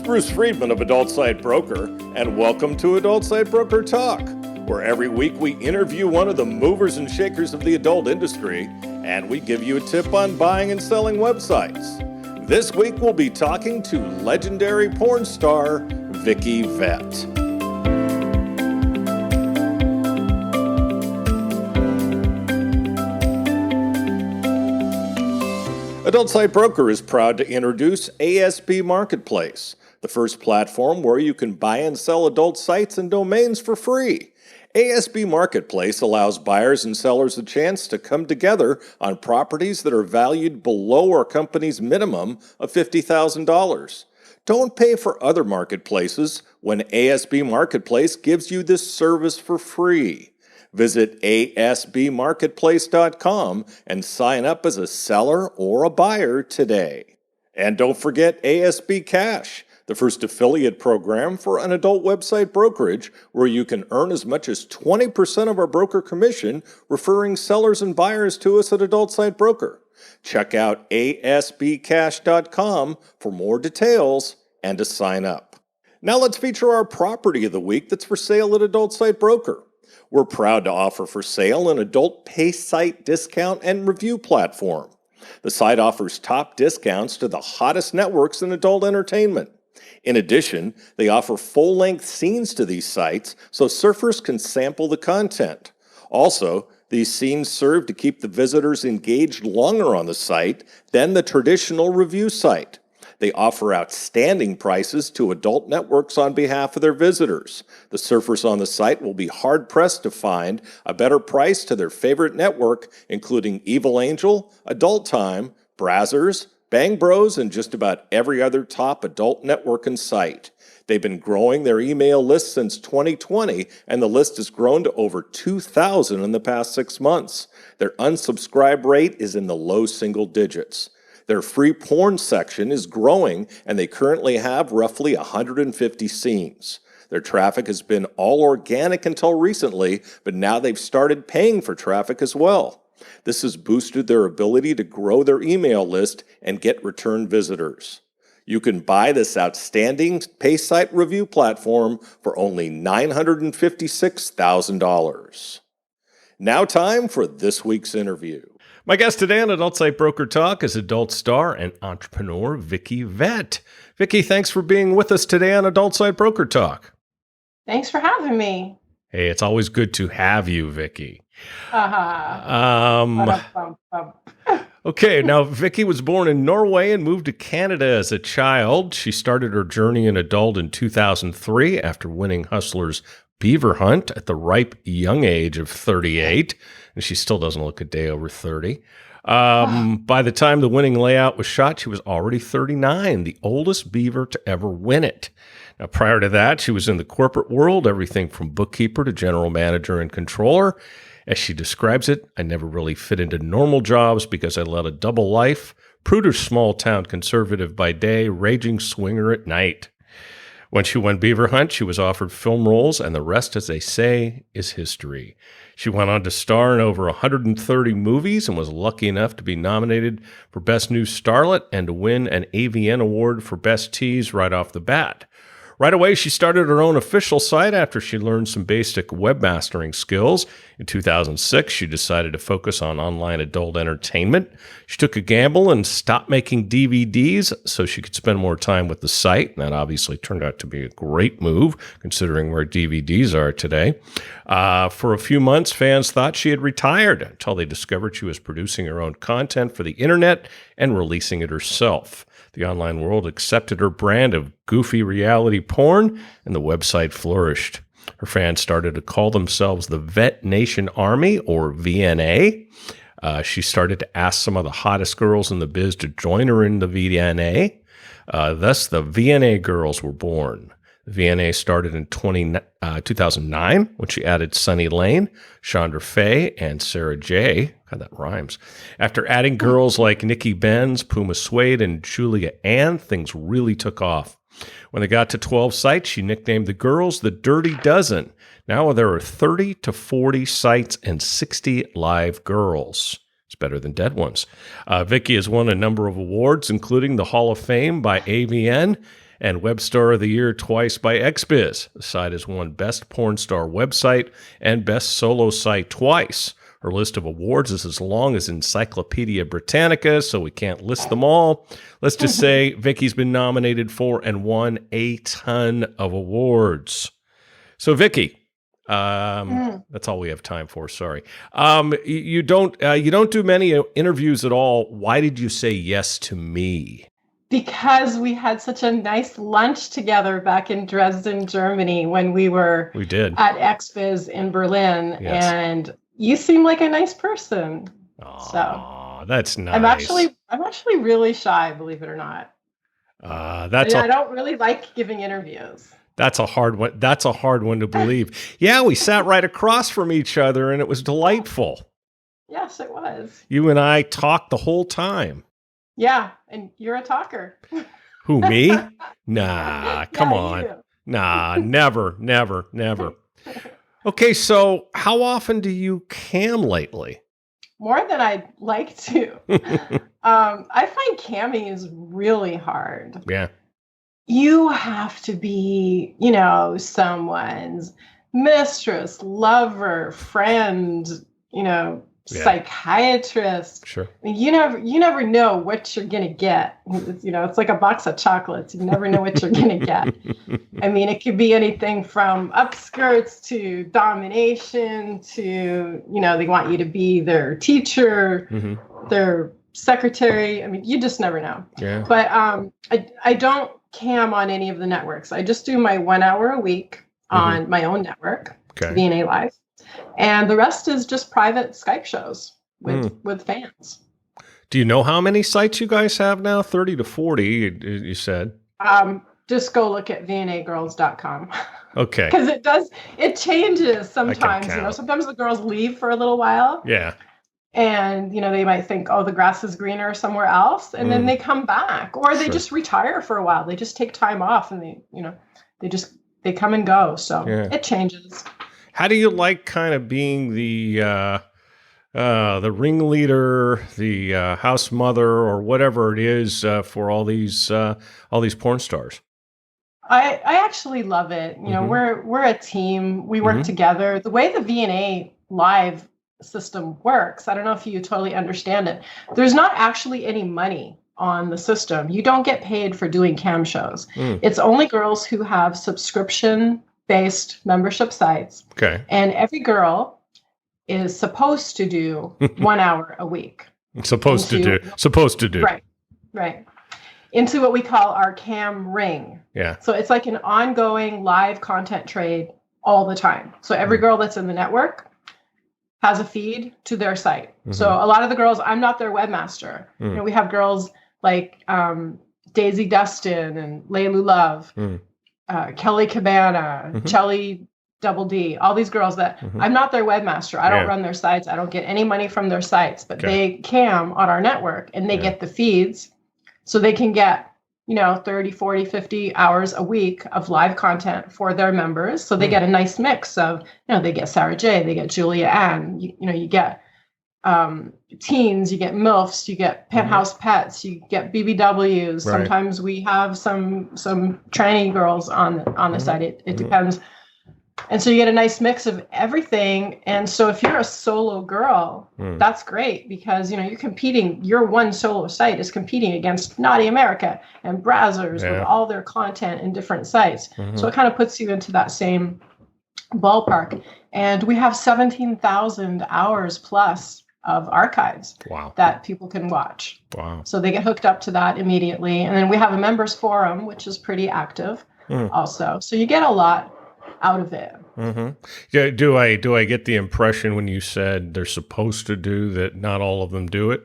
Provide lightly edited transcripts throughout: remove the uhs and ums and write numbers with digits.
Bruce Friedman of Adult Site Broker, and welcome to Adult Site Broker Talk, where every week we interview one of the movers and shakers of the adult industry, and we give you a tip on buying and selling websites. This week we'll be talking to legendary porn star Vicki Vette. Adult Site Broker is proud to introduce ASB Marketplace, the first platform where you can buy and sell adult sites and domains for free. ASB Marketplace allows buyers and sellers a chance to come together on properties that are valued below our company's minimum of $50,000. Don't pay for other marketplaces when ASB Marketplace gives you this service for free. Visit asbmarketplace.com and sign up as a seller or a buyer today. And don't forget ASB Cash, the first affiliate program for an adult website brokerage where you can earn as much as 20% of our broker commission referring sellers and buyers to us at Adult Site Broker. Check out asbcash.com for more details and to sign up. Now let's feature our property of the week that's for sale at Adult Site Broker. We're proud to offer for sale an adult pay site discount and review platform. The site offers top discounts to the hottest networks in adult entertainment. In addition, they offer full-length scenes to these sites so surfers can sample the content. Also, these scenes serve to keep the visitors engaged longer on the site than the traditional review site. They offer outstanding prices to adult networks on behalf of their visitors. The surfers on the site will be hard-pressed to find a better price to their favorite network, including Evil Angel, Adult Time, Brazzers, Bang Bros, and just about every other top adult network and site. They've been growing their email list since 2020, and the list has grown to over 2,000 in the past 6 months. Their unsubscribe rate is in the low single digits. Their free porn section is growing, and they currently have roughly 150 scenes. Their traffic has been all organic until recently, but now they've started paying for traffic as well. This has boosted their ability to grow their email list and get return visitors. You can buy this outstanding pay site review platform for only $956,000. Now time for this week's interview. My guest today on Adult Site Broker Talk is adult star and entrepreneur Vicki Vette. Vicki, thanks for being with us today on Adult Site Broker Talk. Thanks for having me. Hey, it's always good to have you, Vicki. Okay, now Vicki was born in Norway and moved to Canada as a child. She started her journey in adult in 2003 after winning Hustler's Beaver Hunt at the ripe young age of 38, and she still doesn't look a day over 30. By the time the winning layout was shot, she was already 39, the oldest beaver to ever win it. Now, prior to that, she was in the corporate world, everything from bookkeeper to general manager and controller. As she describes it, I never really fit into normal jobs because I led a double life, prudish small-town conservative by day, raging swinger at night. When she won Beaver Hunt, she was offered film roles, and the rest, as they say, is history. She went on to star in over 130 movies and was lucky enough to be nominated for Best New Starlet and to win an AVN Award for Best Tease right off the bat. Right away, she started her own official site after she learned some basic webmastering skills. In 2006, she decided to focus on online adult entertainment. She took a gamble and stopped making DVDs so she could spend more time with the site. And that obviously turned out to be a great move, considering where DVDs are today. For a few months, fans thought she had retired until they discovered she was producing her own content for the internet and releasing it herself. The online world accepted her brand of goofy reality porn, and the website flourished. Her fans started to call themselves the Vette Nation Army, or VNA. She started to ask some of the hottest girls in the biz to join her in the VNA. Thus, the VNA girls were born. The VNA started in 2009 when she added Sunny Lane, Chandra Faye, and Sarah J. God, that rhymes. After adding girls like Nikki Benz, Puma Suede, and Julia Ann, things really took off. When they got to 12 sites, she nicknamed the girls the Dirty Dozen. Now there are 30 to 40 sites and 60 live girls. It's better than dead ones. Vicki has won a number of awards, including the Hall of Fame by AVN, and Web Star of the Year twice by XBiz. The site has won Best Porn Star Website and Best Solo Site twice. Her list of awards is as long as Encyclopedia Britannica, so we can't list them all. Let's just say Vicky's been nominated for and won a ton of awards. So, Vicky, that's all we have time for. Sorry, you don't do many interviews at all. Why did you say yes to me? Because we had such a nice lunch together back in Dresden, Germany, when we did at XBiz in Berlin, yes. And you seem like a nice person. Oh, so that's nice. I'm actually really shy, believe it or not. I don't really like giving interviews. That's a hard one. That's a hard one to believe. Yeah, we sat right across from each other, and it was delightful. Yes, it was. You and I talked the whole time. Yeah, and you're a talker. Who, me? Nah, come on. Nah, never. Okay, so how often do you cam lately? More than I'd like to. I find camming is really hard. Yeah. You have to be, someone's mistress, lover, friend, psychiatrist. Sure. I mean, you never know what you're going to get. It's like a box of chocolates. You never know what you're going to get. I mean, it could be anything from upskirts to domination to, they want you to be their teacher, their secretary. I mean, you just never know. Yeah. But I don't cam on any of the networks. I just do my 1 hour a week on my own network, VNA Live. And the rest is just private Skype shows with fans. Do you know how many sites you guys have now? 30 to 40, you said. Just go look at vnagirls.com. Okay. Because it changes sometimes. Sometimes the girls leave for a little while. Yeah. And, they might think, oh, the grass is greener somewhere else. And then they come back, or they just retire for a while. They just take time off and they come and go. So it changes. How do you like kind of being the ringleader, the house mother, or whatever it is for all these porn stars? I actually love it. We're a team. We work together. The way the VNA Live system works, I don't know if you totally understand it. There's not actually any money on the system. You don't get paid for doing cam shows. It's only girls who have subscription-based membership sites. Okay. And every girl is supposed to do 1 hour a week. Supposed to do. Right. Into what we call our cam ring. Yeah. So it's like an ongoing live content trade all the time. So every girl that's in the network has a feed to their site. So a lot of the girls, I'm not their webmaster. We have girls like Daisy Dustin and Laylu Love, Kelly Cabana, Chelly Double D, all these girls that I'm not their webmaster. I don't run their sites. I don't get any money from their sites, but they cam on our network and they get the feeds. So they can get, 30, 40, 50 hours a week of live content for their members. So they get a nice mix of, they get Sarah J, they get Julia Ann, you get teens, you get MILFs, you get penthouse pets, you get BBWs. Right. Sometimes we have some tranny girls on the site. It depends. And so you get a nice mix of everything. And so if you're a solo girl, that's great because, you're competing. Your one solo site is competing against Naughty America and Brazzers with all their content in different sites. So it kind of puts you into that same ballpark. And we have 17,000 hours plus of archives that people can watch. Wow. So they get hooked up to that immediately. And then we have a members forum, which is pretty active also. So you get a lot out of it. Yeah. Do I get the impression when you said they're supposed to do that not all of them do it?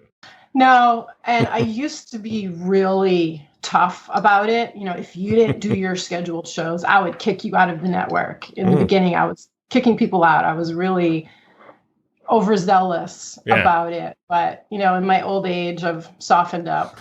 No. And I used to be really tough about it. If you didn't do your scheduled shows, I would kick you out of the network. In the beginning, I was kicking people out. I was really overzealous about it. But, in my old age, I've softened up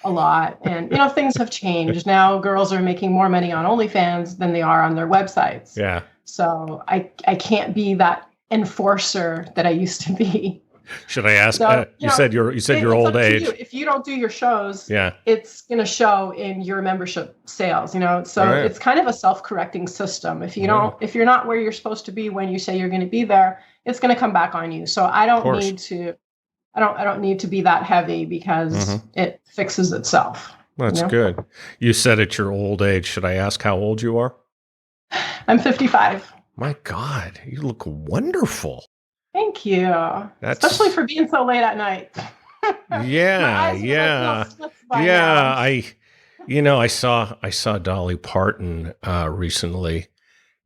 a lot. And, things have changed. Now girls are making more money on OnlyFans than they are on their websites. Yeah. So I can't be that enforcer that I used to be. Should I ask? So, You said your it's old up to age. you. If you don't do your shows, Yeah. it's going to show in your membership sales, So Right. it's kind of a self-correcting system. If you Yeah. don't, if you're not where you're supposed to be when you say you're going to be there, it's going to come back on you. So I don't need to, I don't need to be that heavy because it fixes itself. That's good. You said at your old age. Should I ask how old you are? I'm 55. My God, you look wonderful. Thank you. Especially for being so late at night. Yeah, yeah. I saw Dolly Parton recently,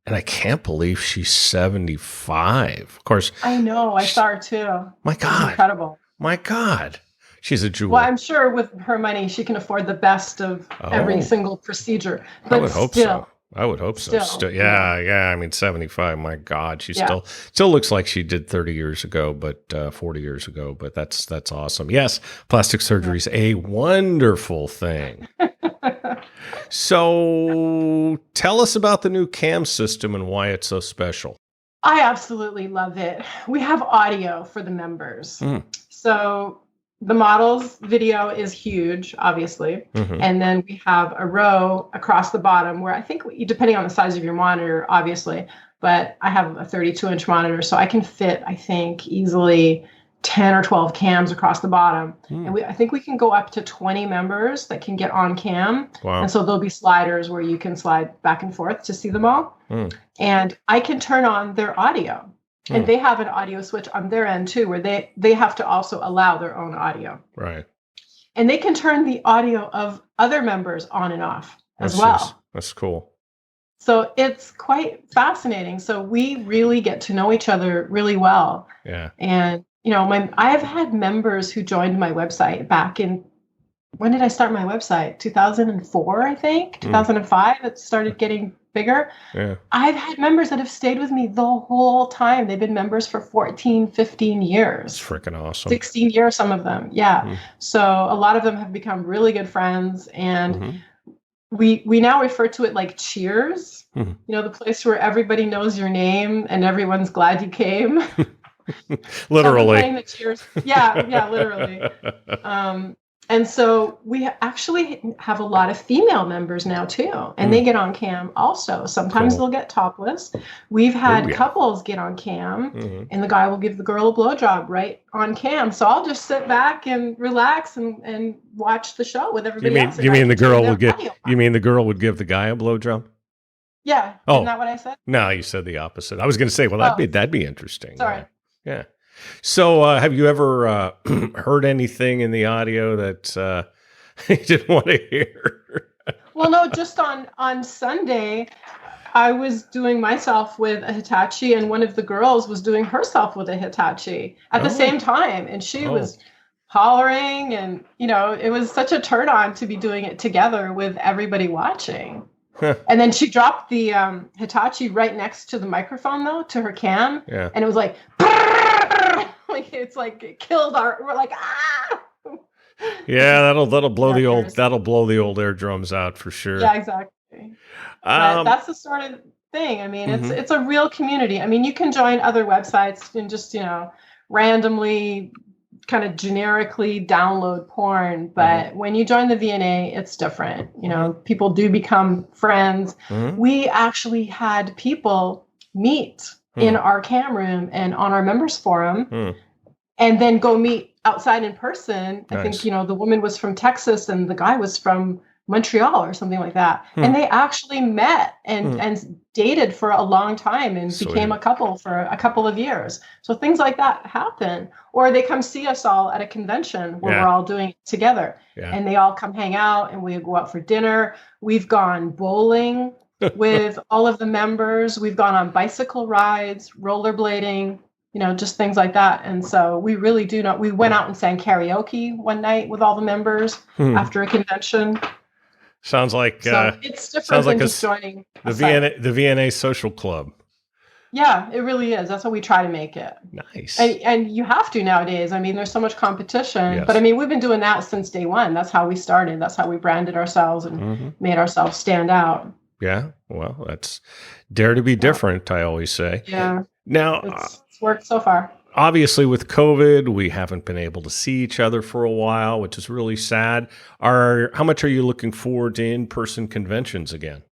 and I can't believe she's 75. Of course. I know. I saw her too. My God. Incredible. My God. She's a jewel. Well, I'm sure with her money, she can afford the best of every single procedure. But I would hope so. I would hope so. Yeah. I mean, 75. My God, she still looks like she did 30 years ago, but 40 years ago. But that's awesome. Yes, plastic surgery is a wonderful thing. So, tell us about the new cam system and why it's so special. I absolutely love it. We have audio for the members. So the model's video is huge, obviously. And then we have a row across the bottom where I think, depending on the size of your monitor, obviously, but I have a 32-inch monitor, so I can fit, I think, easily 10 or 12 cams across the bottom. And I think we can go up to 20 members that can get on cam. Wow. And so there'll be sliders where you can slide back and forth to see them all. And I can turn on their audio. And they have an audio switch on their end too, where they have to also allow their own audio. Right. And they can turn the audio of other members on and off as well. That's cool. So it's quite fascinating. So we really get to know each other really well. Yeah. And, I've had members who joined my website back in, when did I start my website? 2004, I think, 2005. It started getting bigger. Yeah. I've had members that have stayed with me the whole time. They've been members for 14, 15 years. That's freaking awesome. 16 years, some of them. Yeah. So a lot of them have become really good friends. And we now refer to it like Cheers, the place where everybody knows your name and everyone's glad you came. Literally. Playing the Cheers. Yeah, literally. And so we actually have a lot of female members now too, and they get on cam also. Sometimes they'll get topless. We've had couples get on cam, and the guy will give the girl a blowjob right on cam. So I'll just sit back and relax and watch the show with everybody else. You mean the girl would give? You mean the girl would give the guy a blowjob? Yeah. Oh, isn't that what I said? No, you said the opposite. I was going to say, well, that'd be interesting. Sorry. Yeah. So, have you ever heard anything in the audio that you didn't want to hear? Well, no, just on Sunday, I was doing myself with a Hitachi, and one of the girls was doing herself with a Hitachi at the same time, and she was hollering, and it was such a turn on to be doing it together with everybody watching. And then she dropped the Hitachi right next to the microphone, though, to her cam, and it was like. It's like it killed we're like Yeah, that'll blow the old eardrums out for sure. Yeah, exactly. But that's the sort of thing. I mean, it's a real community. I mean, you can join other websites and just randomly kind of generically download porn, but when you join the VNA, it's different. People do become friends. We actually had people meet in our cam room and on our members forum, and then go meet outside in person. I think, the woman was from Texas and the guy was from Montreal or something like that. And they actually met and dated for a long time and became a couple for a couple of years. So things like that happen. Or they come see us all at a convention where we're all doing it together. And they all come hang out and we go out for dinner. We've gone bowling with all of the members. We've gone on bicycle rides, rollerblading, just things like that. And so we really do know. We went out and sang karaoke one night with all the members after a convention. Sounds like it's different than just joining the VNA social club. Yeah, it really is. That's what we try to make it. Nice. And you have to nowadays. I mean, there's so much competition. But I mean, we've been doing that since day one. That's how we started. That's how we branded ourselves and made ourselves stand out. Yeah. Well, that's dare to be different, I always say. Yeah. Now, it's worked so far. obviously with COVID, we haven't been able to see each other for a while, which is really sad. How much are you looking forward to in-person conventions again?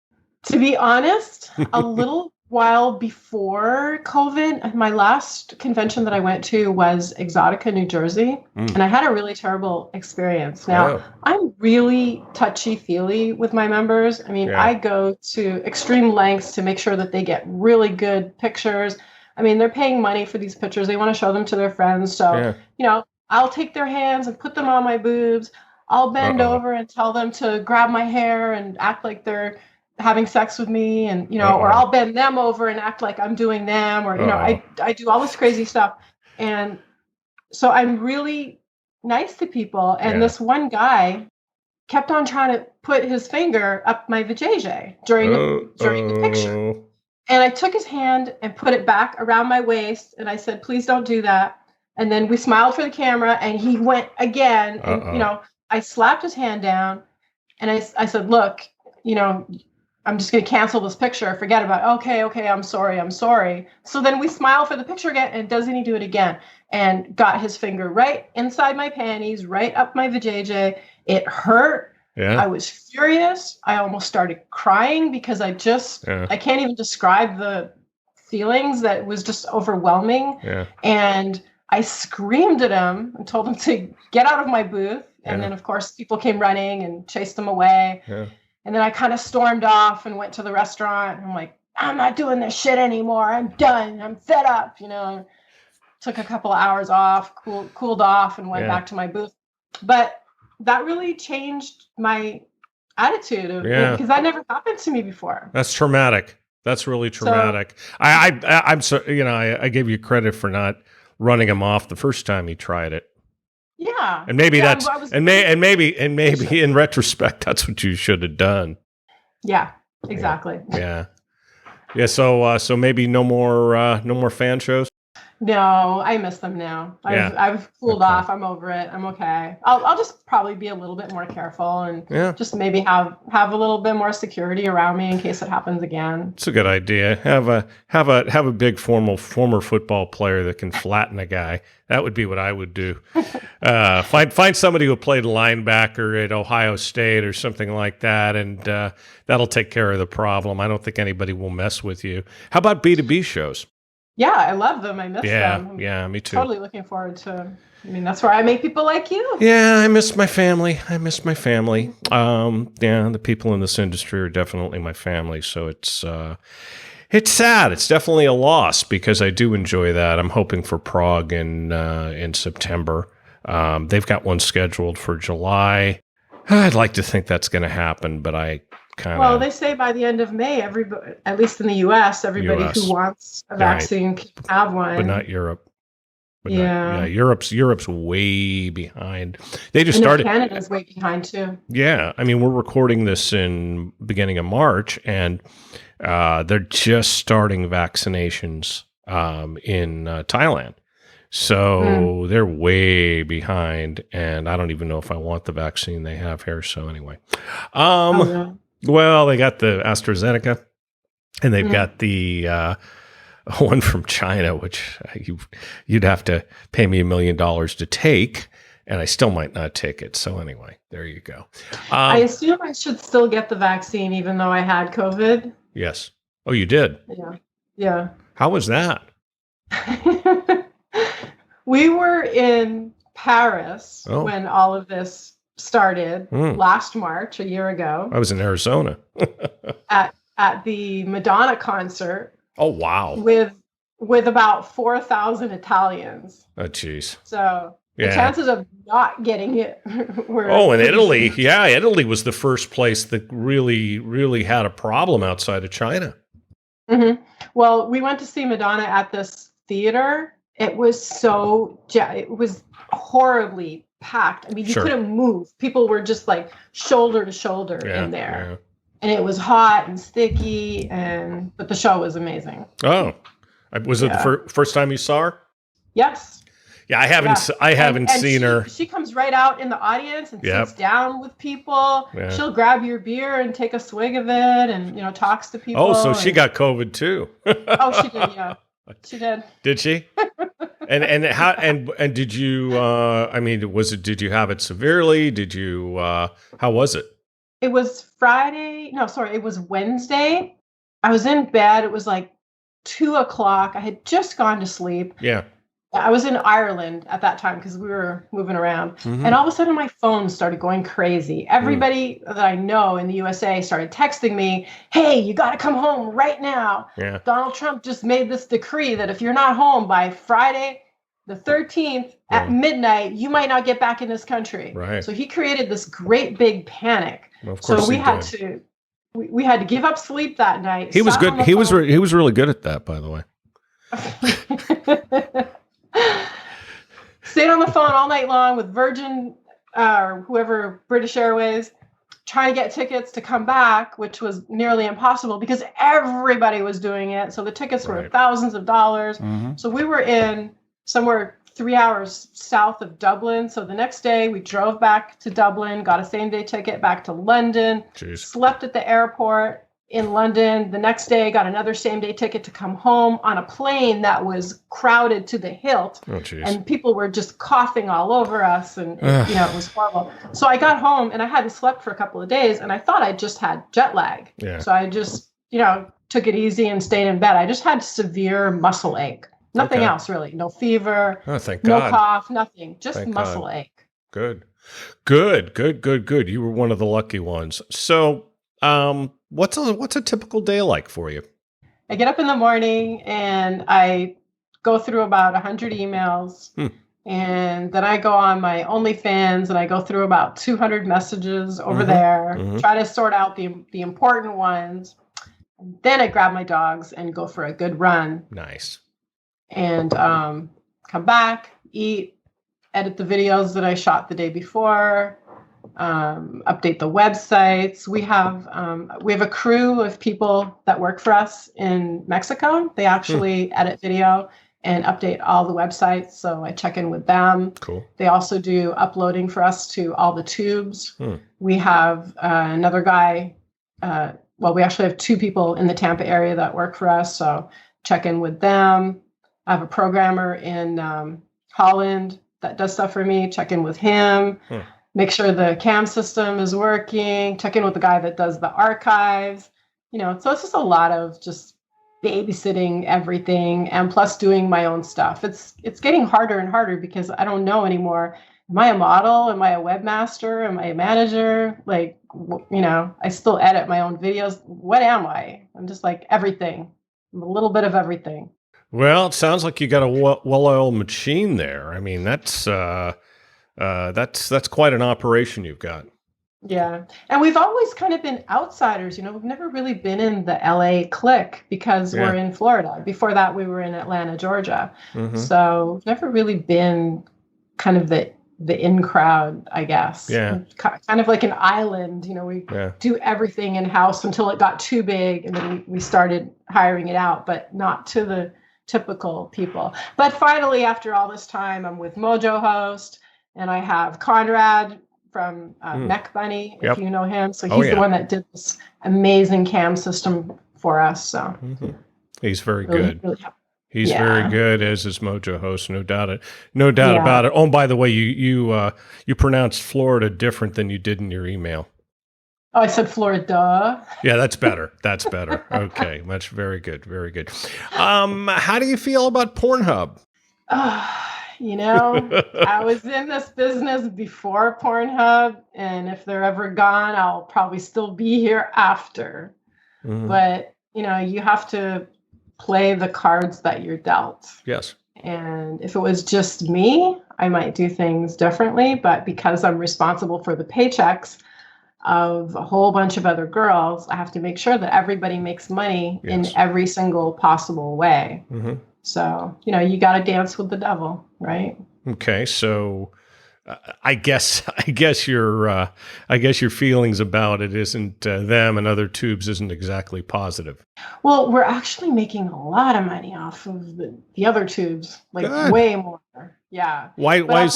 To be honest, a little while before COVID, my last convention that I went to was Exotica, New Jersey, and I had a really terrible experience. Now, I'm really touchy-feely with my members. I mean, I go to extreme lengths to make sure that they get really good pictures. I mean, they're paying money for these pictures. They want to show them to their friends. So, I'll take their hands and put them on my boobs. I'll bend over and tell them to grab my hair and act like they're having sex with me, and or I'll bend them over and act like I'm doing them, or I do all this crazy stuff. And so I'm really nice to people, and this one guy kept on trying to put his finger up my vajayjay during the picture. And I took his hand and put it back around my waist, and I said, please don't do that. And then we smiled for the camera, and he went again, and I slapped his hand down, and I said, look, I'm just going to cancel this picture. Forget about it. Okay. I'm sorry. So then we smile for the picture again, and doesn't he do it again? And got his finger right inside my panties, right up my vajayjay. It hurt. Yeah. I was furious. I almost started crying because I can't even describe the feelings. That was just overwhelming. Yeah. And I screamed at him and told him to get out of my booth. And then, of course, people came running and chased him away. Yeah. And then I kind of stormed off and went to the restaurant. And I'm like, I'm not doing this shit anymore. I'm done. I'm fed up. Took a couple of hours off, cooled off, and went back to my booth. But that really changed my attitude because that never happened to me before. That's traumatic. That's really traumatic. So, I'm so I gave you credit for not running him off the first time you tried it. Yeah. And maybe maybe in retrospect, that's what you should have done. Yeah, exactly. Yeah. So maybe no more fan shows. No, I miss them now. I've cooled off. I'm over it. I'm okay. I'll just probably be a little bit more careful and just maybe have a little bit more security around me in case it happens again. It's a good idea. Have a big former football player that can flatten a guy. That would be what I would do. Find somebody who played linebacker at Ohio State or something like that, and that'll take care of the problem. I don't think anybody will mess with you. How about B2B shows? Yeah, I love them. I miss them. Yeah, me too. Totally looking forward to. I mean, that's where I meet people like you. Yeah, I miss my family. The people in this industry are definitely my family. So it's sad. It's definitely a loss because I do enjoy that. I'm hoping for Prague in September. They've got one scheduled for July. I'd like to think that's going to happen, but well, they say by the end of May, everybody, at least in the U.S., everybody who wants a vaccine can have one. But not Europe. Europe's way behind. They just started. Canada's way behind too. Yeah, I mean, we're recording this in beginning of March, and they're just starting vaccinations in Thailand. So they're way behind, and I don't even know if I want the vaccine they have here. So anyway, well, they got the AstraZeneca, and they've got the one from China, which you'd have to pay me $1 million to take, and I still might not take it. So anyway, there you go. I assume I should still get the vaccine, even though I had COVID. Yes. Oh, you did? Yeah. How was that? We were in Paris when all of this started last March, a year ago. I was in Arizona. at the Madonna concert. Oh, wow. With about 4,000 Italians. Oh, geez. So the chances of not getting it were... Oh, in Italy. Yeah, Italy was the first place that really, really had a problem outside of China. Mm-hmm. Well, we went to see Madonna at this theater. It was it was horribly packed. I mean, you couldn't move. People were just like shoulder to shoulder in there. Yeah. And it was hot and sticky, but the show was amazing. Oh, was it the first time you saw her? Yes. Yeah, I haven't seen her. She comes right out in the audience and sits down with people. Yeah. She'll grab your beer and take a swig of it, and talks to people. Oh, so she got COVID too. Oh, she did. Yeah, she did. Did she? And how and did you? I mean, did you have it severely? Did you? How was it? It was Friday. No, sorry, it was Wednesday. I was in bed. It was like 2 o'clock. I had just gone to sleep. Yeah. I was in Ireland at that time because we were moving around. Mm-hmm. And all of a sudden my phone started going crazy. Everybody that I know in the USA started texting me, hey, you got to come home right now. Yeah. Donald Trump just made this decree that if you're not home by Friday, the 13th at midnight, you might not get back in this country. Right. So he created this great big panic. Well, of course so we had to give up sleep that night. He was good. He was really good at that, by the way. Stayed on the phone all night long with Virgin or whoever, British Airways, trying to get tickets to come back, which was nearly impossible because everybody was doing it. So the tickets were thousands of dollars. Mm-hmm. So we were in somewhere 3 hours south of Dublin. So the next day we drove back to Dublin, got a same-day ticket back to London, slept at the airport in London. The next day, got another same-day ticket to come home on a plane that was crowded to the hilt. Oh, geez. And people were just coughing all over us. And, it was horrible. So I got home and I hadn't slept for a couple of days and I thought I just had jet lag. Yeah. So I just, took it easy and stayed in bed. I just had severe muscle ache. Nothing else really. No fever. Oh, thank no God. Cough, nothing. Just Thank muscle God. ache. Good. You were one of the lucky ones. So, what's a typical day like for you? I get up in the morning and I go through about 100 emails. And then I go on my OnlyFans and I go through about 200 messages over there, try to sort out the important ones. And then I grab my dogs and go for a good run. Nice. And come back, eat, edit the videos that I shot the day before, update the websites. We have a crew of people that work for us in Mexico. They actually edit video and update all the websites. So I check in with them. Cool. They also do uploading for us to all the tubes. We have another guy. We actually have 2 people in the Tampa area that work for us. So check in with them. I have a programmer in Holland that does stuff for me. Check in with him. Make sure the cam system is working. Check in with the guy that does the archives. So it's just a lot of just babysitting everything and plus doing my own stuff. It's getting harder and harder because I don't know anymore. Am I a model? Am I a webmaster? Am I a manager? I still edit my own videos. What am I? I'm just like everything. I'm a little bit of everything. Well, it sounds like you got a well-oiled machine there. I mean, that's quite an operation you've got. Yeah. And we've always kind of been outsiders. We've never really been in the LA clique because we're in Florida. Before that, we were in Atlanta, Georgia. So we've never really been kind of the in crowd, I guess. Yeah. Kind of like an island. We do everything in-house until it got too big. And then we started hiring it out, but not to the typical people. But finally, after all this time, I'm with Mojo Host, and I have Conrad from Mech Bunny, if you know him. So he's the one that did this amazing cam system for us. So he's very good. Really he's very good, as is Mojo Host, no doubt about it. Oh, and by the way, you pronounced Florida different than you did in your email. Oh, I said Florida. Yeah, that's better. Okay, very good. How do you feel about Pornhub? I was in this business before Pornhub, and if they're ever gone, I'll probably still be here after. But, you have to play the cards that you're dealt. Yes. And if it was just me, I might do things differently. But because I'm responsible for the paychecks of a whole bunch of other girls, I have to make sure that everybody makes money in every single possible way. So, you got to dance with the devil, right? Okay. So I guess your feelings about it isn't them and other tubes isn't exactly positive. Well, we're actually making a lot of money off of the other tubes, Good. Way more. Yeah. Why way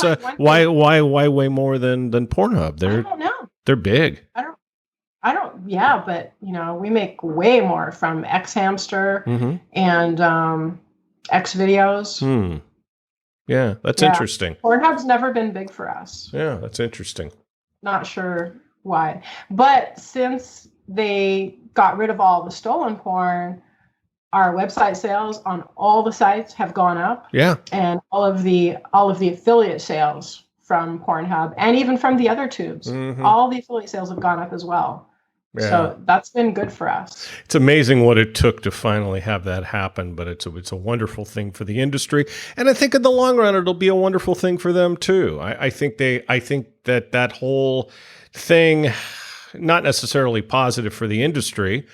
more than Pornhub? I don't know. They're big. I don't. Yeah, but we make way more from X Hamster and X Videos. Yeah, that's Yeah. interesting. Pornhub's never been big for us. Yeah, that's interesting. Not sure why. But since they got rid of all the stolen porn, our website sales on all the sites have gone up. Yeah. And all of the affiliate sales from Pornhub and even from the other tubes, all the affiliate sales have gone up as well. Yeah. So that's been good for us. It's amazing what it took to finally have that happen, but it's a wonderful thing for the industry, and I think in the long run it'll be a wonderful thing for them too. I think that whole thing, not necessarily positive for the industry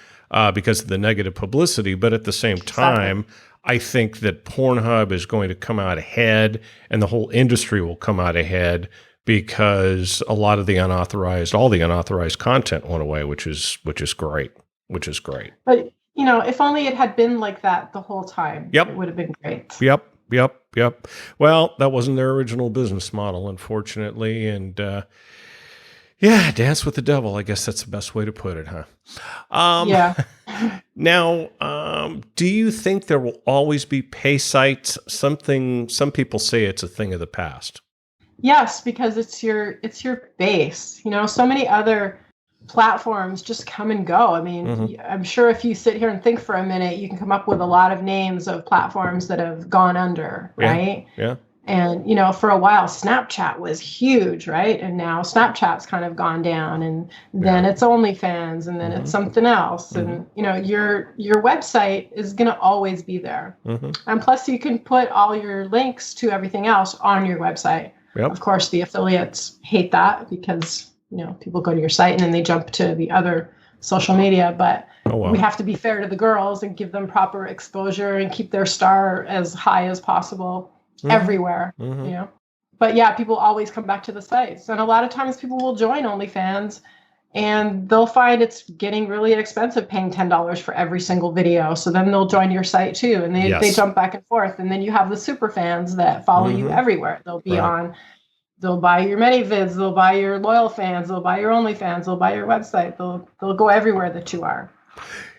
because of the negative publicity, but at the same time, I think that Pornhub is going to come out ahead, and the whole industry will come out ahead, because a lot of all the unauthorized content went away, which is great. But if only it had been like that the whole time, Yep. It would have been great. Yep. Well, that wasn't their original business model, unfortunately, and yeah, dance with the devil. I guess that's the best way to put it, huh? Yeah. Now, do you think there will always be pay sites? Some people say it's a thing of the past. Yes, because it's your base. So many other platforms just come and go. I mean, I'm sure if you sit here and think for a minute, you can come up with a lot of names of platforms that have gone under, right? Yeah. And, for a while, Snapchat was huge, right? And now Snapchat's kind of gone down, and then it's OnlyFans, and then it's something else. And, your website is going to always be there. And plus, you can put all your links to everything else on your website. Yep. Of course, the affiliates hate that because, people go to your site and then they jump to the other social media. But we have to be fair to the girls and give them proper exposure and keep their star as high as possible everywhere, But yeah, people always come back to the sites. And a lot of times people will join OnlyFans and they'll find it's getting really expensive paying $10 for every single video. So then they'll join your site too. And they jump back and forth. And then you have the super fans that follow you everywhere. They'll be they'll buy your ManyVids, they'll buy your loyal fans, they'll buy your OnlyFans, they'll buy your website. They'll go everywhere that you are.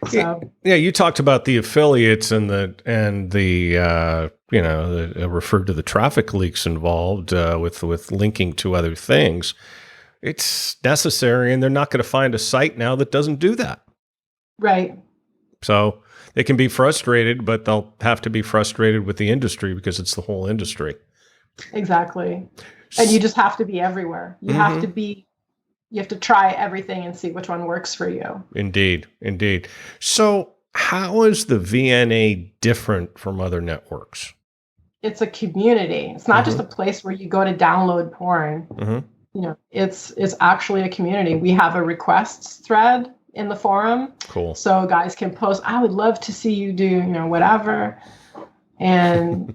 So yeah, you talked about the affiliates and the referred to the traffic leaks involved with linking to other things. It's necessary, and they're not going to find a site now that doesn't do that. Right. So they can be frustrated, but they'll have to be frustrated with the industry because it's the whole industry. Exactly. And you just have to be everywhere. You have to try everything and see which one works for you. Indeed. So how is the VNA different from other networks? It's a community. It's not just a place where you go to download porn. It's actually a community. We have a requests thread in the forum. Cool. So guys can post, I would love to see you do, whatever. And,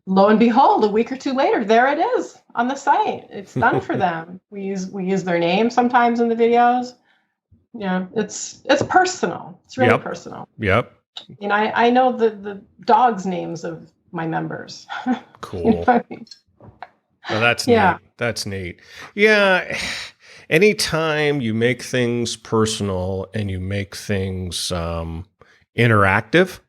lo and behold, a week or two later, there it is on the site. It's done for them. We use their name sometimes in the videos. It's personal. It's really personal. Yep. And I know the dogs' names of my members. Cool. You know what I mean? Well, that's neat. That's neat. Yeah. Anytime you make things personal and you make things interactive,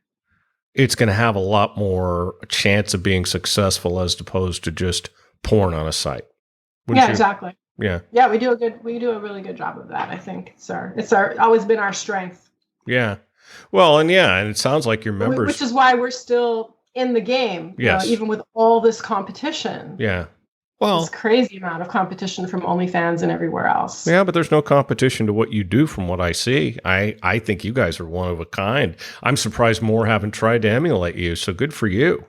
it's going to have a lot more chance of being successful as opposed to just porn on a site. Exactly. Yeah. Yeah, we do a really good job of that. I think it's always been our strength. Yeah. Well, and it sounds like your members, which is why we're still in the game. Yes. Even with all this competition. Yeah. Well, this crazy amount of competition from OnlyFans and everywhere else. Yeah, but there's no competition to what you do from what I see. I think you guys are one of a kind. I'm surprised more haven't tried to emulate you. So good for you,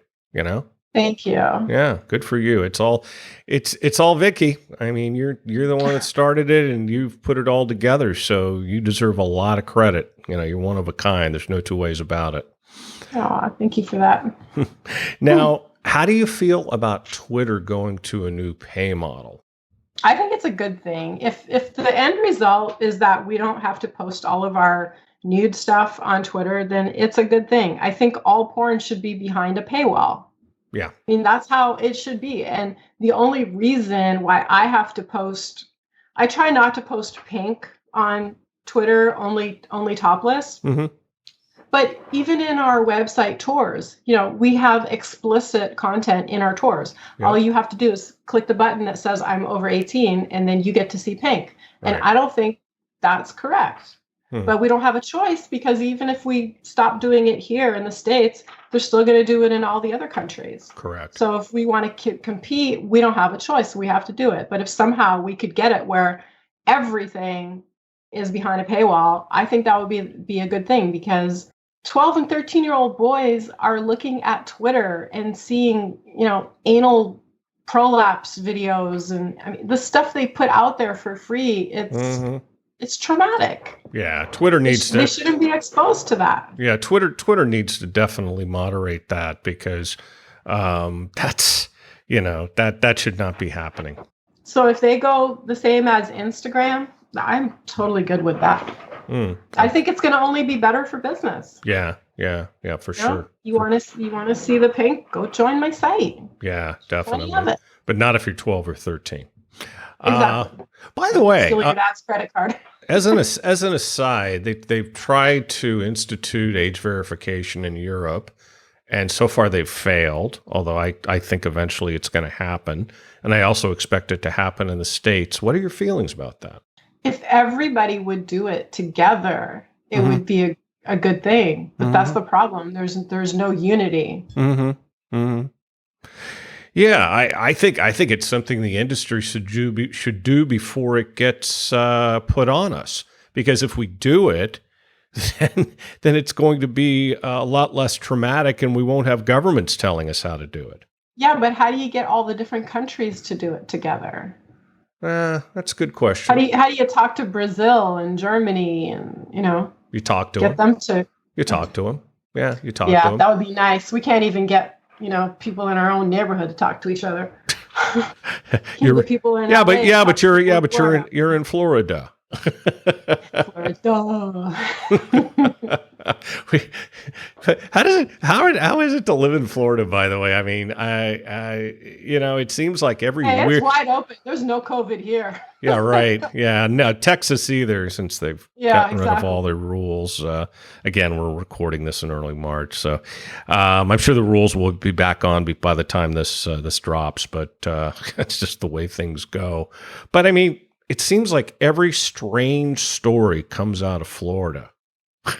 Thank you. Yeah, good for you. It's all Vicky. I mean, you're the one that started it and you've put it all together. So you deserve a lot of credit. You're one of a kind. There's no two ways about it. Oh, thank you for that. Now, how do you feel about Twitter going to a new pay model? I think it's a good thing. If the end result is that we don't have to post all of our nude stuff on Twitter, then it's a good thing. I think all porn should be behind a paywall. Yeah. I mean, that's how it should be. And the only reason why I have to post, I try not to post pink on Twitter, only topless. But even in our website tours, we have explicit content in our tours. Yeah. All you have to do is click the button that says I'm over 18, and then you get to see pink. Right. And I don't think that's correct. But we don't have a choice, because even if we stop doing it here in the States, they're still going to do it in all the other countries. Correct. So if we want to compete, we don't have a choice. We have to do it. But if somehow we could get it where everything is behind a paywall, I think that would be a good thing, because 12 and 13-year-old boys are looking at Twitter and seeing, anal prolapse videos, and I mean the stuff they put out there for free. It's traumatic. Yeah, Twitter needs They shouldn't be exposed to that. Yeah, Twitter needs to definitely moderate that, because that's that should not be happening. So if they go the same as Instagram, I'm totally good with that. I think it's going to only be better for business. Yeah, for sure. You want to see the pink? Go join my site. Yeah, definitely. Love it. But not if you're 12 or 13. Exactly. By the way, steal your dad's credit card. as an aside, they've tried to institute age verification in Europe, and so far they've failed. Although I think eventually it's going to happen, and I also expect it to happen in the States. What are your feelings about that? If everybody would do it together, it would be a good thing. But that's the problem. There's no unity. Yeah, I think it's something the industry should do before it gets put on us. Because if we do it, then it's going to be a lot less traumatic, and we won't have governments telling us how to do it. Yeah, but how do you get all the different countries to do it together? That's a good question. How do you talk to Brazil and Germany, and you talk to get them to you talk to them. Yeah, you talk to them. Yeah, that would be nice. We can't even get people in our own neighborhood to talk to each other. You're people in yeah, LA but you're in Florida. How is it to live in Florida, by the way? I mean, it seems like it's wide open. There's no COVID here. Yeah, right. Yeah, no, Texas either, since they've gotten rid of all their rules. Again, we're recording this in early March, so I'm sure the rules will be back on by the time this drops. But it's just the way things go. But I mean, it seems like every strange story comes out of Florida.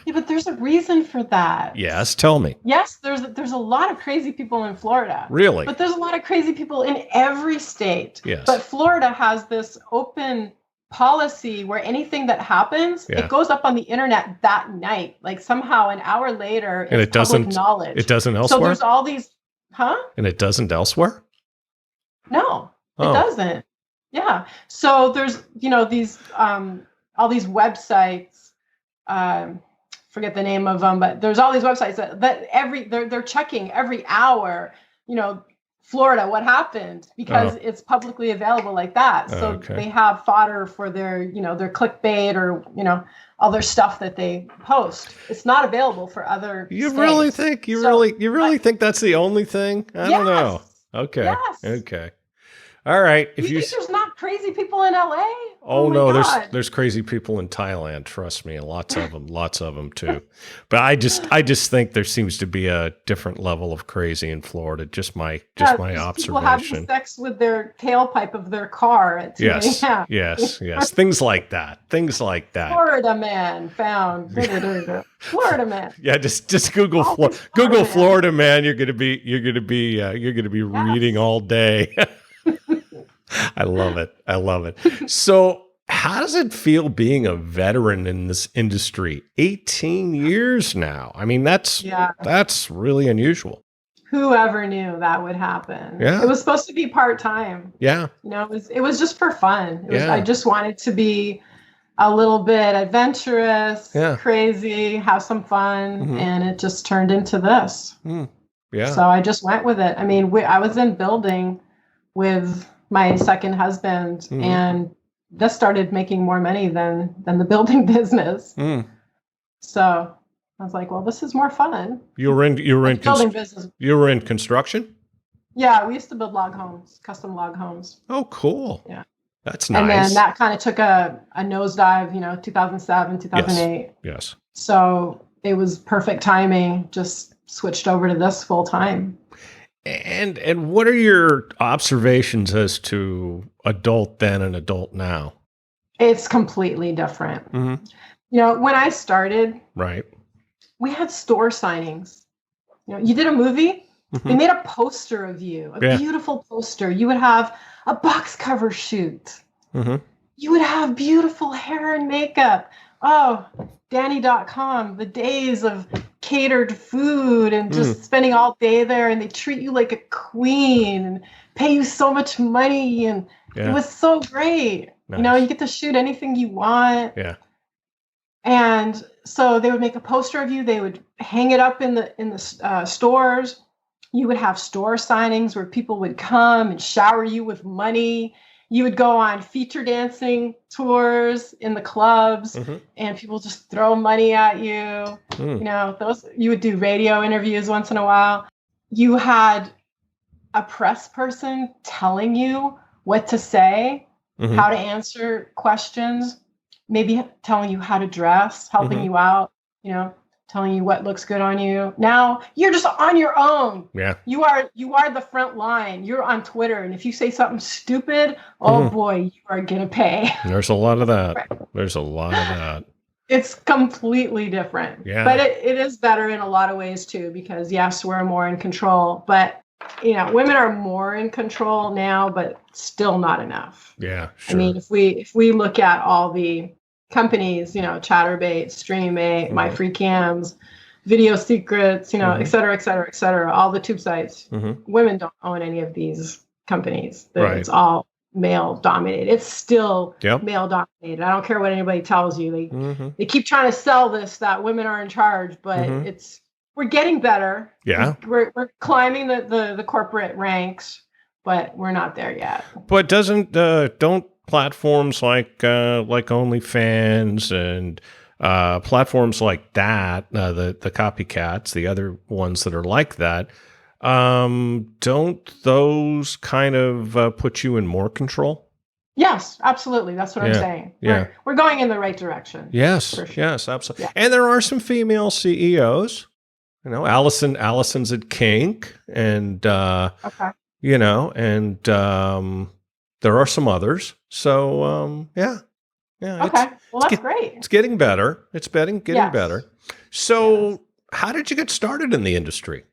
Yeah, but there's a reason for that. Yes, tell me. Yes, there's a lot of crazy people in Florida. Really? But there's a lot of crazy people in every state. Yes. But Florida has this open policy where anything that happens, it goes up on the internet that night. Like somehow an hour later, and it's public knowledge. It doesn't elsewhere? So there's all these, And it doesn't elsewhere? No, it doesn't. Yeah. So there's, these, all these websites, forget the name of them, but there's all these websites that they're checking every hour, Florida, what happened, because it's publicly available like that. So they have fodder for their clickbait or, all their stuff that they post. It's not available for other states. Really think think that's the only thing? I don't know. Okay. Yes. Okay. All right. If you think there's not crazy people in LA? Oh no, there's crazy people in Thailand. Trust me, and lots of them too. But I just think there seems to be a different level of crazy in Florida. Just my observation. People having sex with their tailpipe of their car at 2 a.m. Yes. Things like that. Florida man found. Florida man. Yeah, just Google Florida man. You're gonna be reading all day. I love it. So how does it feel being a veteran in this industry? 18 years now. I mean, that's really unusual. Whoever knew that would happen. Yeah. It was supposed to be part-time. Yeah. It was just for fun. I just wanted to be a little bit adventurous, crazy, have some fun. And it just turned into this. Yeah. So I just went with it. I mean, I was in building with my second husband, and this started making more money than the building business. So I was like, well, this is more fun. You were in building business. You were in construction? Yeah, we used to build log homes, custom log homes. Oh, cool. Yeah. That's nice. And then that kind of took a nosedive, 2007, 2008. Yes. So it was perfect timing. Just switched over to this full time. And what are your observations as to adult then and adult now? It's completely different. Mm-hmm. When I started, right, we had store signings. You did a movie, mm-hmm. they made a poster of you, beautiful poster. You would have a box cover shoot. Mm-hmm. You would have beautiful hair and makeup. Oh, Danny.com, the days of catered food and just spending all day there, and they treat you like a queen and pay you so much money, and it was so great. Nice. You get to shoot anything you want. Yeah. And so they would make a poster of you. They would hang it up in the stores. You would have store signings where people would come and shower you with money. You would go on feature dancing tours in the clubs, and people just throw money at you. You would do radio interviews once in a while. You had a press person telling you what to say, how to answer questions, maybe telling you how to dress, helping you out, telling you what looks good on you. Now you're just on your own. Yeah. You are the front line. You're on Twitter. And if you say something stupid, oh boy, you are going to pay. There's a lot of that. There's a lot of that. It's completely different. Yeah. But it is better in a lot of ways too, because yes, we're more in control, but women are more in control now, but still not enough. Yeah. Sure. I mean, if we look at all the companies, Chatterbait, Stream8, My Free Cams, Video Secrets, et cetera, et cetera, et cetera, all the tube sites. Women don't own any of these companies. Right. It's all male dominated. It's still male dominated. I don't care what anybody tells you. They keep trying to sell that women are in charge, but we're getting better. Yeah. We're climbing the corporate ranks, but we're not there yet. But don't platforms like OnlyFans and platforms like that, the copycats, the other ones that are like that, don't those kind of put you in more control? Yes, absolutely. That's what I'm saying. Yeah. We're going in the right direction. Yes. For sure. Yes, absolutely. Yeah. And there are some female CEOs. Allison's at Kink, and and there are some others. So yeah. Okay. Well, that's great. It's getting better. It's getting better. So how did you get started in the industry?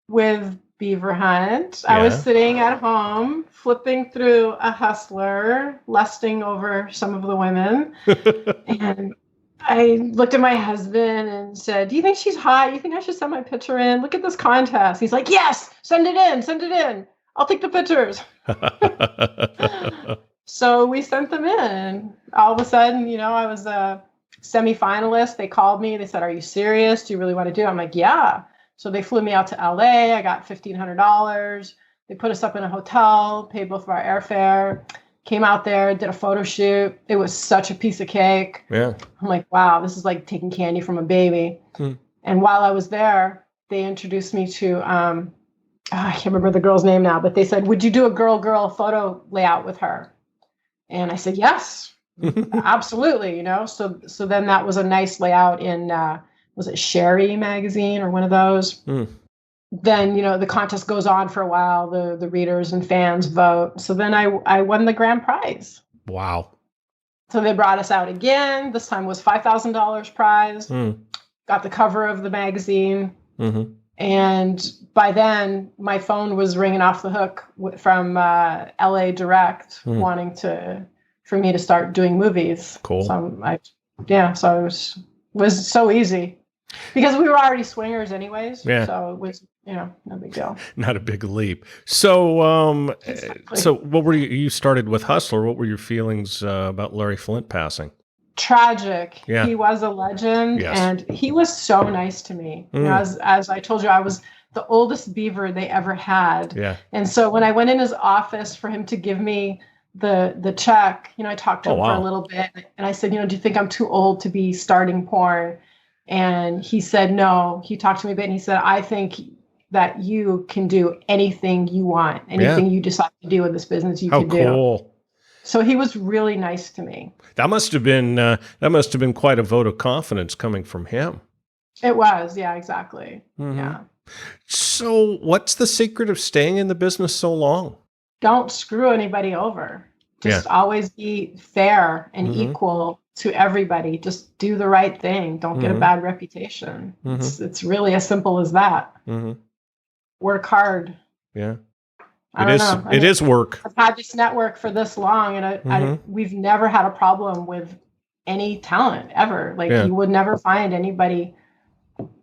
With Beaver Hunt. I was sitting at home, flipping through a Hustler, lusting over some of the women. And I looked at my husband and said, "Do you think she's hot? You think I should send my picture in? Look at this contest." He's like, "Yes, send it in. I'll take the pictures." So we sent them in. All of a sudden, I was a semifinalist. They called me. They said, "Are you serious? Do you really want to do it?" I'm like, "Yeah." So they flew me out to LA. I got $1,500. They put us up in a hotel, paid both of our airfare, came out there, did a photo shoot. It was such a piece of cake. Yeah. I'm like, wow, this is like taking candy from a baby. And while I was there, they introduced me to, I can't remember the girl's name now, but they said, "Would you do a girl photo layout with her?" And I said, "Yes, absolutely." So then that was a nice layout in, was it Sherry magazine or one of those? Then, the contest goes on for a while. The readers and fans vote. So then I won the grand prize. Wow. So they brought us out again. This time was $5,000 prize. Got the cover of the magazine. And by then, my phone was ringing off the hook from LA Direct, wanting for me to start doing movies. Cool. So it was so easy. Because we were already swingers anyways. Yeah. So it was, no big deal. Not a big leap. So, Exactly. So what were you started with Hustler. What were your feelings about Larry Flynt passing? Tragic. Yeah. He was a legend, Yes. and he was so nice to me. As I told you, I was the oldest beaver they ever had. Yeah. And so when I went in his office for him to give me the check, I talked to him for a little bit, and I said, "Do you think I'm too old to be starting porn?" And he said, "No." He talked to me a bit, and he said, "I think that you can do anything you want, anything you decide to do in this business, you can do." Cool. So he was really nice to me. That must have been quite a vote of confidence coming from him. It was. Yeah, exactly. Mm-hmm. Yeah. So what's the secret of staying in the business so long? Don't screw anybody over. Yeah. Just always be fair and Mm-hmm. equal to everybody. Just do the right thing. Don't get a Mm-hmm. bad reputation. Mm-hmm. It's really as simple as that. Mm-hmm. Work hard. Yeah. I don't know. I It mean, is work. I've had this network for this long, and Mm-hmm. we've never had a problem with any talent ever. Like Yeah. you would never find anybody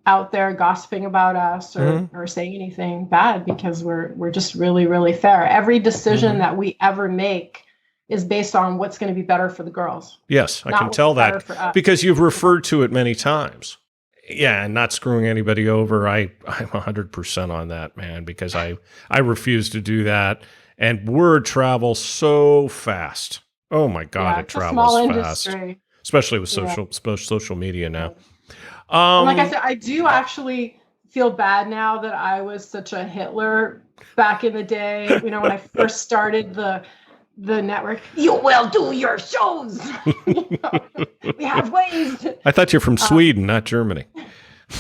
out there gossiping about us Mm-hmm. or saying anything bad because we're just really, really fair. Every decision Mm-hmm. that we ever make is based on what's going to be better for the girls, Yes, I not can what's tell better that for us. because you've referred to it many times. Yeah, and not screwing anybody over. I'm 100% on that, man, because I refuse to do that. And word travels so fast. Oh my God, Yeah, it it's a small travels fast, industry. especially with Yeah. social media now. And like I said, I do actually feel bad now that I was such a Hitler back in the day. You know, when I first started the network, you will do your shows. You know, we have ways. I thought you're from Sweden, not Germany.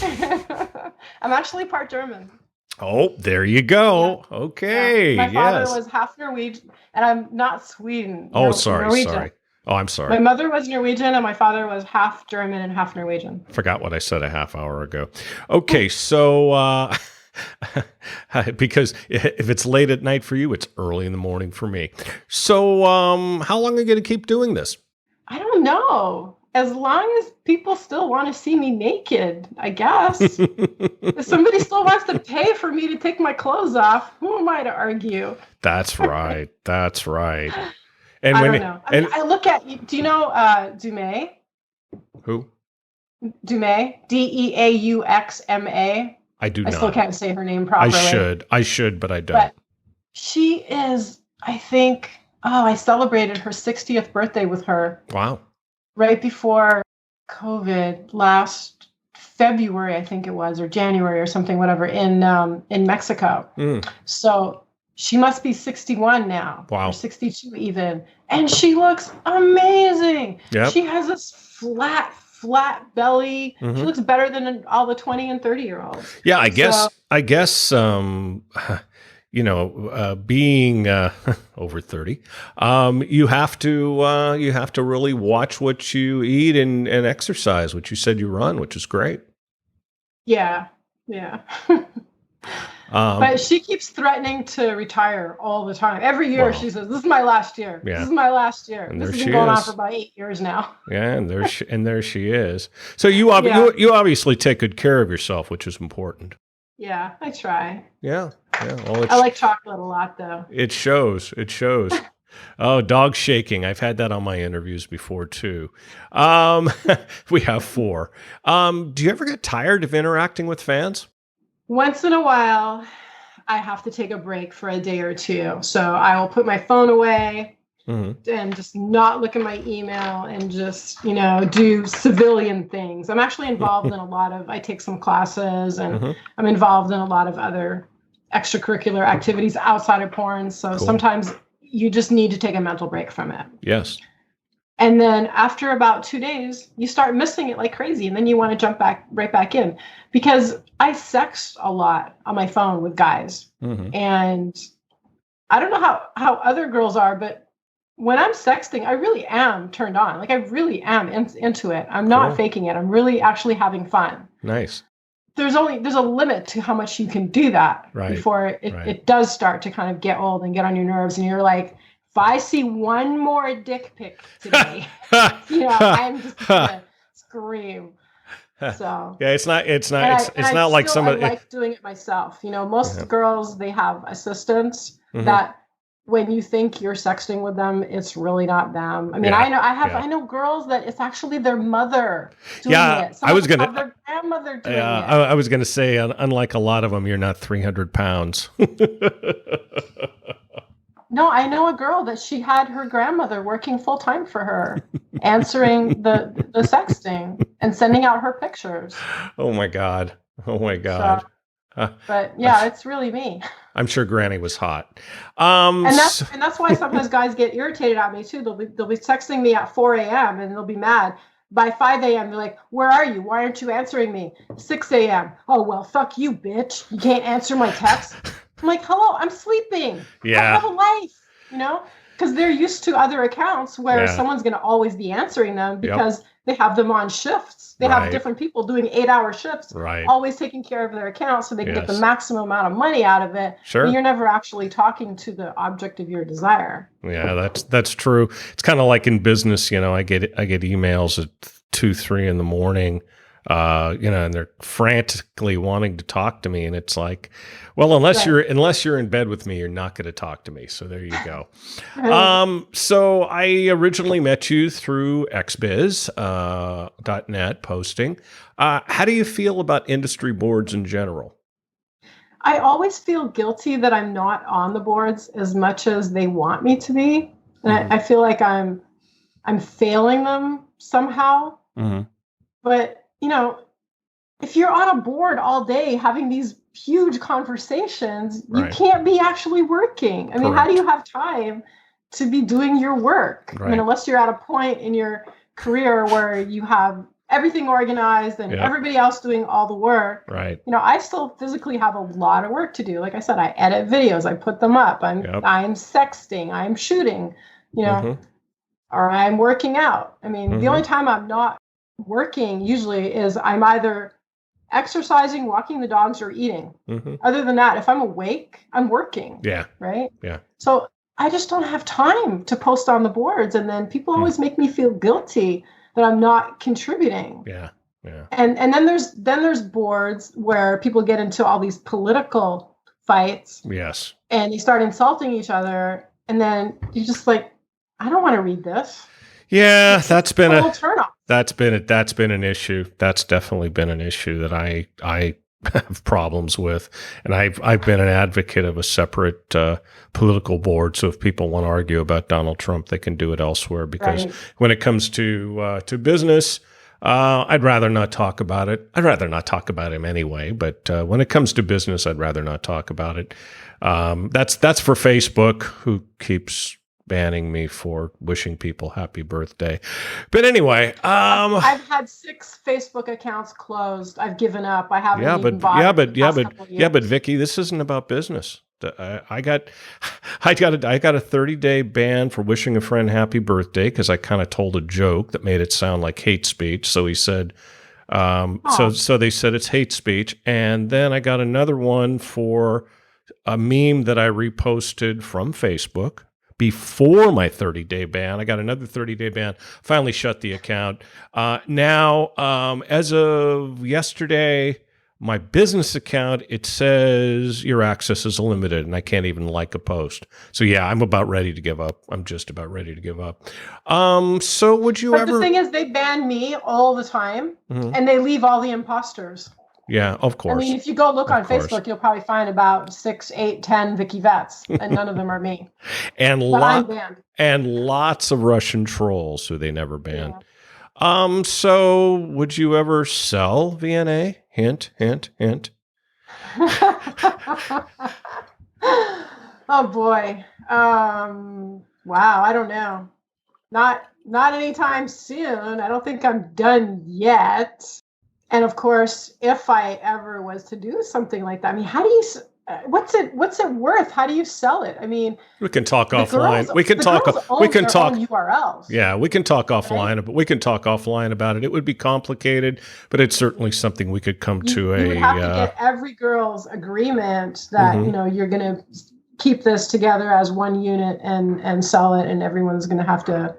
I'm actually part German. Oh, there you go. Yeah. Okay. My father Yes. was half Norwegian, and I'm not Sweden. Oh, sorry. Norwegian. Sorry. Oh, I'm sorry. My mother was Norwegian, and my father was half German and half Norwegian. Forgot what I said a half hour ago. Okay, so because if it's late at night for you, it's early in the morning for me. So how long are you going to keep doing this? I don't know. As long as people still want to see me naked, I guess. If somebody still wants to pay for me to take my clothes off, who am I to argue? That's right. That's right. And I when don't know. I mean, I look at you. Do you know Dumais? Who? Dumais, Deauxma. I do I not. still can't say her name properly. I should, but I don't. But she is, I think, I celebrated her 60th birthday with her. Wow. Right before COVID last February, I think it was, or January or something, whatever, in Mexico. Mm. So she must be 61 now. Wow. Or 62 even. And she looks amazing. Yep. She has this flat belly. Mm-hmm. She looks better than all the 20 and 30-year-olds. Yeah, I guess being over 30, you have to really watch what you eat and exercise, which you said you run, which is great. Yeah. But she keeps threatening to retire all the time. Every year she says, "This is my last year. Yeah. This is my last year." And this there has she been going on is. for about 8 years now. Yeah, and there she is. So you obviously take good care of yourself, which is important. Yeah, I try. Yeah. Well, I like chocolate a lot, though. It shows. Oh, dog shaking. I've had that on my interviews before too. We have 4. Do you ever get tired of interacting with fans? Once in a while, I have to take a break for a day or two. So I will put my phone away and just not look at my email and just, do civilian things. I'm actually involved in I take some classes and I'm involved in a lot of other extracurricular activities outside of porn. So sometimes you just need to take a mental break from it. Yes. And then after about 2 days, you start missing it like crazy. And then you want to jump right back in, because I sext a lot on my phone with guys. And I don't know how other girls are, but when I'm sexting, I really am turned on. Like I really am into it. I'm not faking it. I'm really actually having fun. Nice. There's a limit to how much you can do that before it does start to kind of get old and get on your nerves. And you're like, if I see one more dick pic today, I'm just gonna scream. So yeah, it's not I like somebody. I like doing it myself. Most girls, they have assistants that when you think you're sexting with them, it's really not them. I mean, I know girls that it's actually their mother doing it. I was gonna their grandmother doing it. I was gonna say, unlike a lot of them, you're not 300 pounds. No, I know a girl that she had her grandmother working full time for her, answering the sexting and sending out her pictures. Oh my God. But yeah, it's really me. I'm sure Granny was hot. And that's why sometimes guys get irritated at me too. They'll be texting me at 4 a.m. and they'll be mad. by 5 a.m., they're like, where are you? Why aren't you answering me? 6 a.m. Oh, well, fuck you, bitch. You can't answer my text. I'm like, hello, I'm sleeping. Yeah. I have a life, because they're used to other accounts where someone's going to always be answering them because they have them on shifts. They have different people doing 8-hour shifts, always taking care of their account so they can get the maximum amount of money out of it. Sure. But you're never actually talking to the object of your desire. Yeah, that's true. It's kind of like in business, I get emails at 2, 3 in the morning, and they're frantically wanting to talk to me, and it's like, well, unless you're in bed with me, you're not going to talk to me. So there you go. So I originally met you through xbiz.net posting. How do you feel about industry boards in general? I always feel guilty that I'm not on the boards as much as they want me to be. And I feel like I'm failing them somehow. Mm-hmm. But, if you're on a board all day having these huge conversations, you can't be actually working. I mean, how do you have time to be doing your work? I mean, unless you're at a point in your career where you have everything organized and everybody else doing all the work. Right. I still physically have a lot of work to do. Like I said, I edit videos, I put them up. I'm sexting, I'm shooting, or I'm working out. I mean, the only time I'm not working usually is I'm either exercising, walking the dogs, or eating. Other than that, if I'm awake, I'm working. Yeah. Right. Yeah. So I just don't have time to post on the boards. And then people always make me feel guilty that I'm not contributing. Yeah. Yeah. And then there's boards where people get into all these political fights. Yes. And they start insulting each other. And then you're just like, I don't want to read this. Yeah, that's been an issue. That's definitely been an issue that I have problems with, and I've been an advocate of a separate political board. So if people want to argue about Donald Trump, they can do it elsewhere. Because when it comes to business, I'd rather not talk about it. I'd rather not talk about him anyway. But when it comes to business, I'd rather not talk about it. That's for Facebook, who keeps banning me for wishing people happy birthday. But anyway, I've had 6 Facebook accounts closed. I've given up. I haven't even bought but Vicky, this isn't about business. I got a 30-day ban for wishing a friend happy birthday because I kind of told a joke that made it sound like hate speech. So he said, so they said it's hate speech. And then I got another one for a meme that I reposted from Facebook before my 30-day ban. I got another 30-day ban, finally shut the account. Now, as of yesterday, my business account, it says your access is limited and I can't even like a post. So yeah, I'm about ready to give up. I'm just about ready to give up. So would you ever... But the thing is, they ban me all the time and they leave all the imposters. Yeah, of course. I mean, if you go look on Facebook, you'll probably find about 6, 8, 10 Vicki Vettes, and none of them are me. And I'm banned. And lots of Russian trolls who they never ban. Yeah. So would you ever sell VNA? Hint, hint, hint. Oh boy. Wow, I don't know. Not anytime soon. I don't think I'm done yet. And of course, if I ever was to do something like that, I mean, how do you, what's it worth? How do you sell it? I mean, we can talk offline. We can talk URLs. Yeah, we can talk offline, but we can talk offline about it. It would be complicated, but it's certainly something we could come to you would have to get every girl's agreement that, you're going to keep this together as one unit and sell it. And everyone's going to have to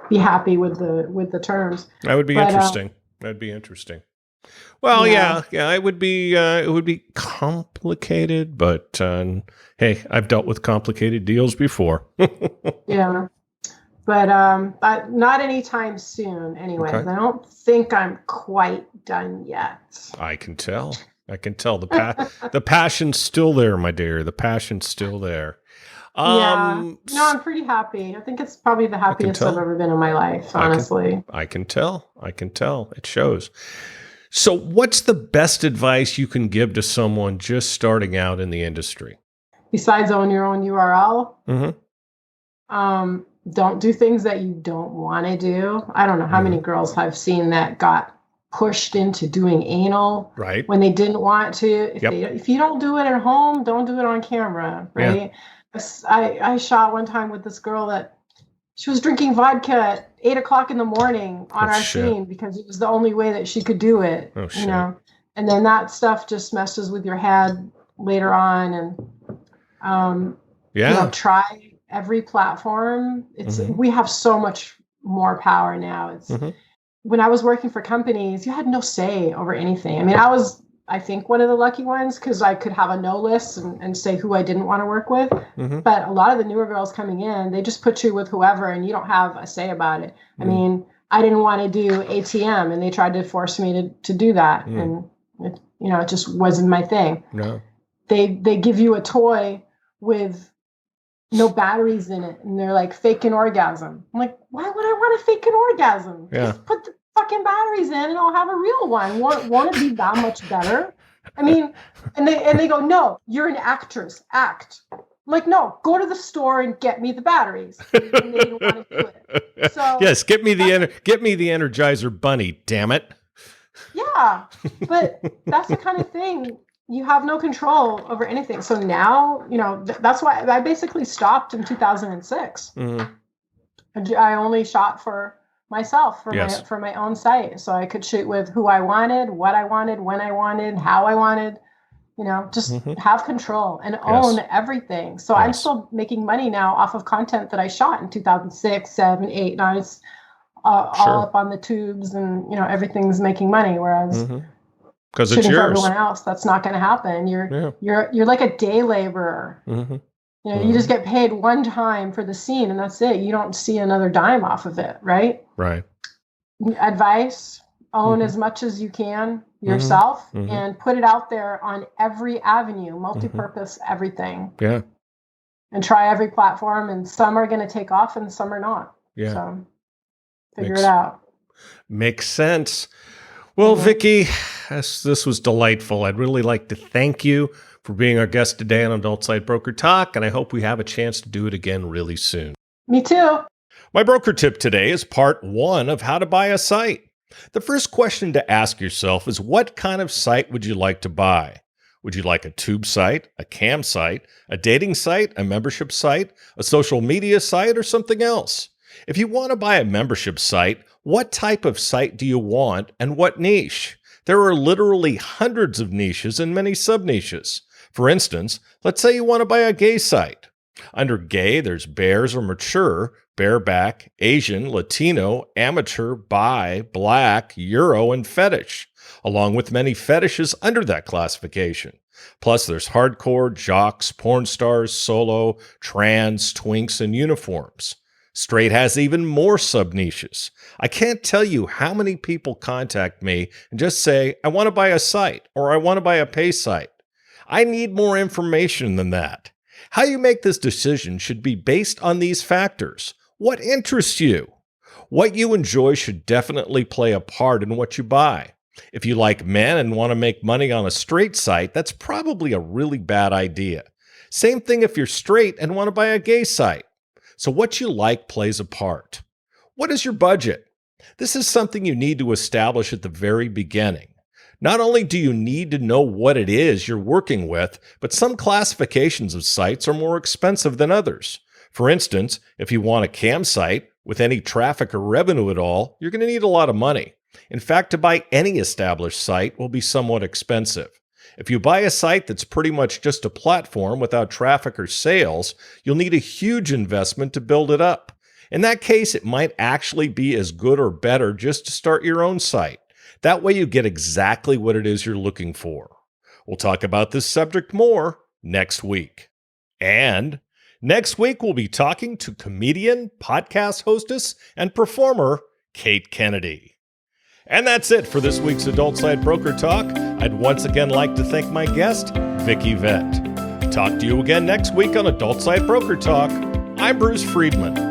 be happy with the terms. That would be interesting. That'd be interesting. Well, yeah, it would be complicated, but hey, I've dealt with complicated deals before. Yeah, but not anytime soon. Anyway, Okay. I don't think I'm quite done yet. I can tell. The passion's still there, my dear. The passion's still there. No, I'm pretty happy. I think it's probably the happiest I've ever been in my life, honestly. I can tell. It shows. So what's the best advice you can give to someone just starting out in the industry? Besides own your own URL? don't do things that you don't want to do. I don't know how many girls I've seen that got pushed into doing anal when they didn't want to. If you don't do it at home, don't do it on camera, right? Yeah. I shot one time with this girl that she was drinking vodka at 8 o'clock in the morning on our scene because it was the only way that she could do it. You know, and then that stuff just messes with your head later on. And you know, try every platform. It's we have so much more power now. It's when I was working for companies, you had no say over anything. I mean, I think one of the lucky ones because I could have a no list and say who I didn't want to work with. But a lot of the newer girls coming in, they just put you with whoever and you don't have a say about it. I mean, I didn't want to do ATM and they tried to force me to do that. And it, you know, it just wasn't my thing. No. They give you a toy with no batteries in it and they're like fake an orgasm. I'm like, why would I want to fake an orgasm? Just put the fucking batteries in and I'll have a real one. Won't it be that much better? I mean, and they go, no, you're an actress, act. I'm like, no, go to the store and get me the batteries. And they didn't want to do it. So yes, get me the Energizer Bunny, damn it. Yeah, but that's the kind of thing. You have no control over anything. So now, you know, that's why I basically stopped in 2006. I only shot for myself, for my own site. So I could shoot with who I wanted, what I wanted, when I wanted, how I wanted, you know, just have control and own everything. So I'm still making money now off of content that I shot in 2006, 7, 8, 9. It's all up on the tubes and, you know, everything's making money. Whereas because it's yours. For everyone else, that's not going to happen. You're like a day laborer. You know, you just get paid one time for the scene, and that's it. You don't see another dime off of it, right? Right. Advice: own as much as you can yourself, and put it out there on every avenue, multi-purpose, everything. Yeah. And try every platform, and some are going to take off, and some are not. Yeah. So figure it out. Makes sense. Well, Vicki, this was delightful. I'd really like to thank you for being our guest today on Adult Site Broker Talk, and I hope we have a chance to do it again really soon. Me too. My broker tip today is part 1 of how to buy a site. The first question to ask yourself is, what kind of site would you like to buy? Would you like a tube site, a cam site, a dating site, a membership site, a social media site, or something else? If you want to buy a membership site, what type of site do you want and what niche? There are literally hundreds of niches and many sub-niches. For instance, let's say you want to buy a gay site. Under gay, there's bears or mature, bareback, Asian, Latino, amateur, bi, black, Euro, and fetish, along with many fetishes under that classification. Plus, there's hardcore, jocks, porn stars, solo, trans, twinks, and uniforms. Straight has even more sub-niches. I can't tell you how many people contact me and just say, I want to buy a site or I want to buy a pay site. I need more information than that. How you make this decision should be based on these factors. What interests you? What you enjoy should definitely play a part in what you buy. If you like men and want to make money on a straight site, that's probably a really bad idea. Same thing if you're straight and want to buy a gay site. So what you like plays a part. What is your budget? This is something you need to establish at the very beginning. Not only do you need to know what it is you're working with, but some classifications of sites are more expensive than others. For instance, if you want a cam site with any traffic or revenue at all, you're going to need a lot of money. In fact, to buy any established site will be somewhat expensive. If you buy a site that's pretty much just a platform without traffic or sales, you'll need a huge investment to build it up. In that case, it might actually be as good or better just to start your own site. That way you get exactly what it is you're looking for. We'll talk about this subject more next week. And next week, we'll be talking to comedian, podcast hostess, and performer Kate Kennedy. And that's it for this week's Adult Site Broker Talk. I'd once again like to thank my guest, Vicki Vette. Talk to you again next week on Adult Site Broker Talk. I'm Bruce Friedman.